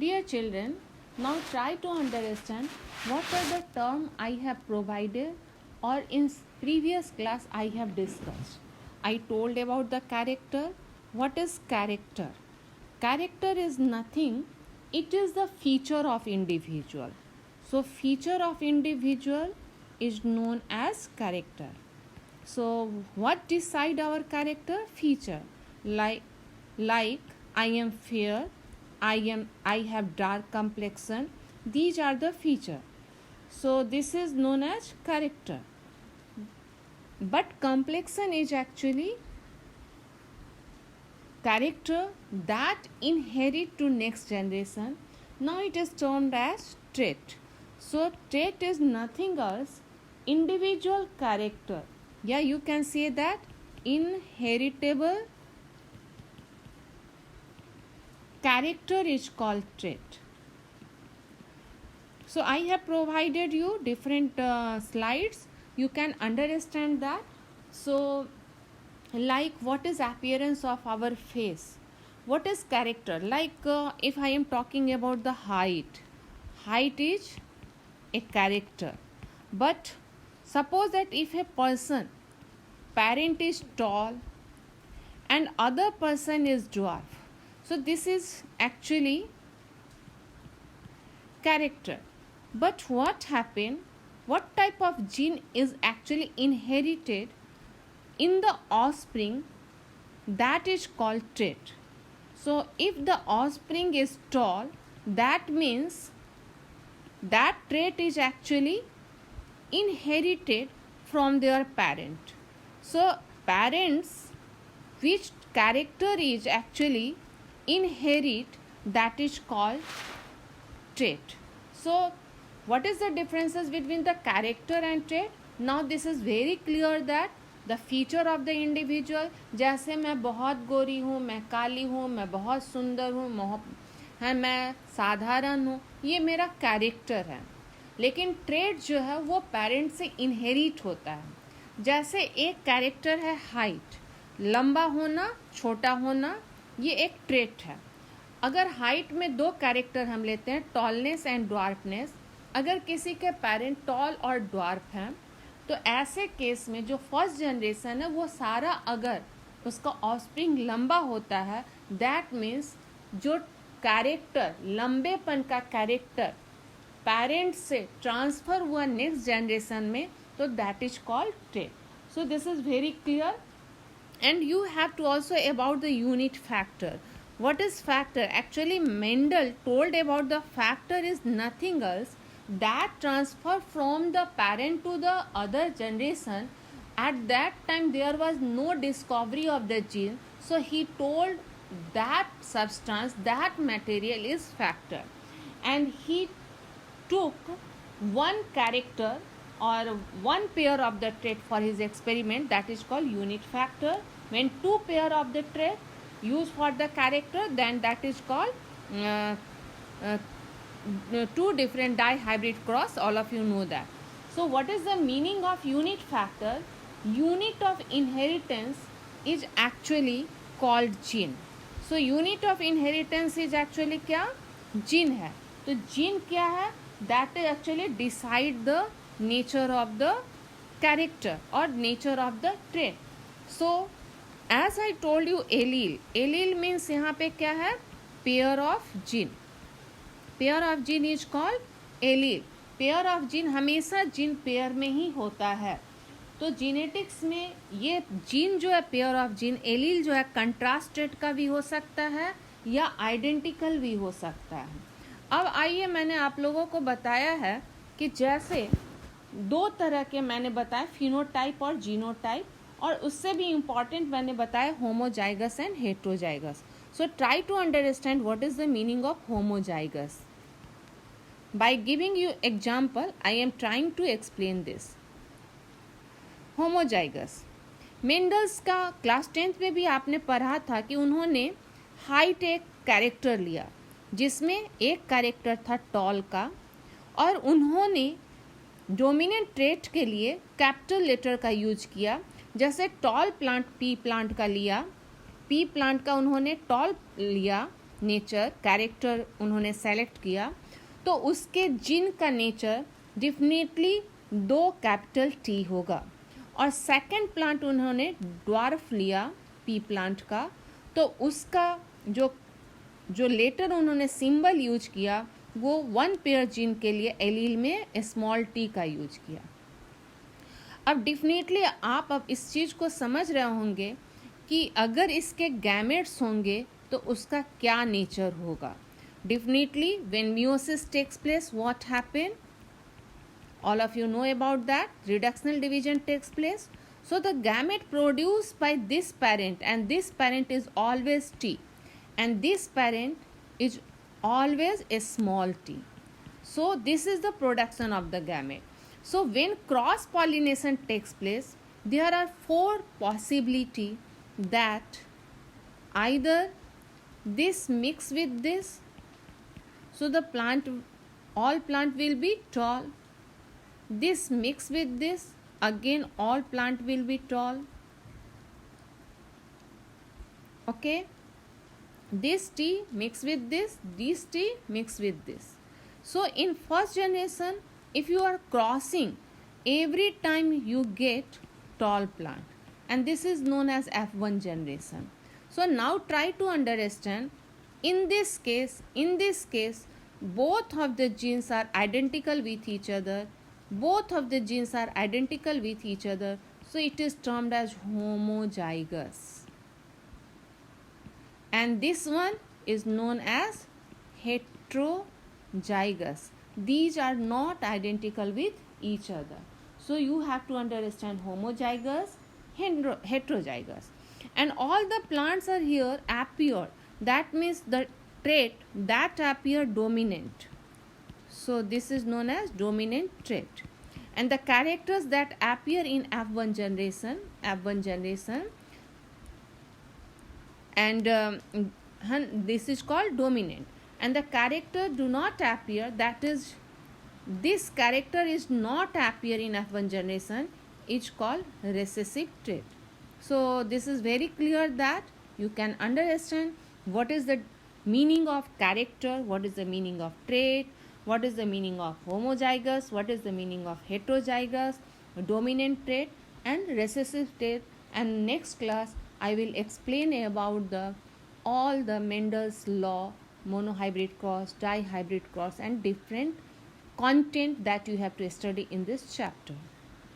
Dear children, now try to understand what are the term I have provided or in previous class I have discussed. I told about the character. What is character? Character is nothing, it is the feature of individual. So feature of individual is known as character. So what decide our character? Feature. Like I am fair, I have dark complexion. These are the feature. So this is known as character. But complexion is actually character that inherit to next generation. Now it is termed as trait. So trait is nothing else individual character. Yeah, you can say that inheritable character is called trait. So I have provided you different slides. You can understand that. So like what is appearance of our face, what is character, like if I am talking about the height is a character. But suppose that if a person parent is tall and other person is dwarf, so this is actually character. But what happened, what type of gene is actually inherited in the offspring, that is called trait. So if the offspring is tall, that means that trait is actually inherited from their parent. So parents which character is actually inherit, that is called trait. So what is the differences between the character and trait? Now this is very clear that the feature of the individual, जैसे मैं बहुत गोरी हूँ, मैं काली हूँ, मैं बहुत सुंदर हूँ, मैं साधारण हूँ, ये मेरा कैरेक्टर है. लेकिन ट्रेट जो है वो पेरेंट से इनहेरिट होता है. जैसे एक कैरेक्टर है हाइट, लंबा होना, छोटा होना, ये एक ट्रेट है. अगर हाइट में दो कैरेक्टर हम लेते हैं, टॉलनेस एंड ड्वार्फनेस, अगर किसी के पेरेंट टॉल और ड्वार्फ हैं तो ऐसे केस में जो फर्स्ट जनरेशन है वो सारा, अगर उसका ऑफस्प्रिंग लंबा होता है, दैट मीन्स जो कैरेक्टर, लंबेपन का कैरेक्टर पेरेंट्स से ट्रांसफ़र हुआ नेक्स्ट जनरेशन में, तो that is called trait. So this is very clear. And you have to also about the unit factor. What is factor? Actually Mendel told about the factor is nothing else that transfer from the parent to the other generation. At that time there was no discovery of the gene, so he told that substance, that material is factor, and he took one character or one pair of the trait for his experiment, that is called unit factor. When two pair of the trait used for the character, then that is called two different dihybrid cross. All of you know that. So what is the meaning of unit factor? Unit of inheritance is actually called gene. So unit of inheritance is actually क्या? Gene है. तो gene क्या है? That actually decide the nature of the character or nature of the trait. So as I told you, allele means यहाँ पे क्या है? Pair of gene. Pair of gene is called allele. Pair of gene हमेशा gene pair में ही होता है. तो genetics में ये जीन जो है, पेयर ऑफ जीन, एलील जो है, कंट्रास्टेड का भी हो सकता है या आइडेंटिकल भी हो सकता है. अब आइए, मैंने आप लोगों को बताया है कि जैसे दो तरह के मैंने बताया, फिनोटाइप और जीनोटाइप, और उससे भी इम्पॉर्टेंट मैंने बताया homozygous and heterozygous. So try to understand what is the meaning of homozygous. By giving you example, I am trying to explain this. Homozygous. Mendel's का क्लास 10th में भी आपने पढ़ा था कि उन्होंने हाइट एक कैरेक्टर लिया, जिसमें एक कैरेक्टर था टॉल का, और उन्होंने डोमिनेंट ट्रेट के लिए कैपिटल लेटर का यूज किया. जैसे टॉल प्लांट, पी प्लांट का लिया, पी प्लांट का उन्होंने टॉल लिया, नेचर कैरेक्टर उन्होंने सेलेक्ट किया, तो उसके जीन का नेचर डेफिनेटली 2 कैपिटल T होगा। और सेकंड प्लांट उन्होंने ड्वार्फ लिया पी प्लांट का, तो उसका जो लेटर उन्होंने सिंबल यूज किया वो 1 पेयर जीन के लिए एलील में स्मॉल t का यूज किया। अब डेफिनेटली आप अब इस चीज़ को समझ रहे होंगे कि अगर इसके गैमेट्स होंगे तो उसका क्या नेचर होगा। Definitely when meiosis takes place what happen, all of you know about that, reductional division takes place. So the gamete produced by this parent, and this parent is always T, and this parent is always a small t. So this is the production of the gamete. So when cross pollination takes place, there are 4 possibility that either this mix with this, so the all plant will be tall. This mix with this, again all plant will be tall. Okay, this T mix with this T mix with this. So in first generation, if you are crossing, every time you get tall plant, and this is known as F1 generation. So now try to understand, in this case both of the genes are identical with each other, both of the genes are identical with each other, so it is termed as homozygous, and this one is known as heterozygous. These are not identical with each other, so you have to understand homozygous, heterozygous. And all the plants are here appear, that means the trait that appear dominant, so this is known as dominant trait. And the characters that appear in F1 generation, and this is called dominant. And the character do not appear, that is this character is not appear in F1 generation, is called recessive trait. So this is very clear that you can understand what is the meaning of character, what is the meaning of trait, what is the meaning of homozygous, what is the meaning of heterozygous, dominant trait and recessive trait. And next class I will explain about all the Mendel's law, monohybrid cross, dihybrid cross, and different content that you have to study in this chapter.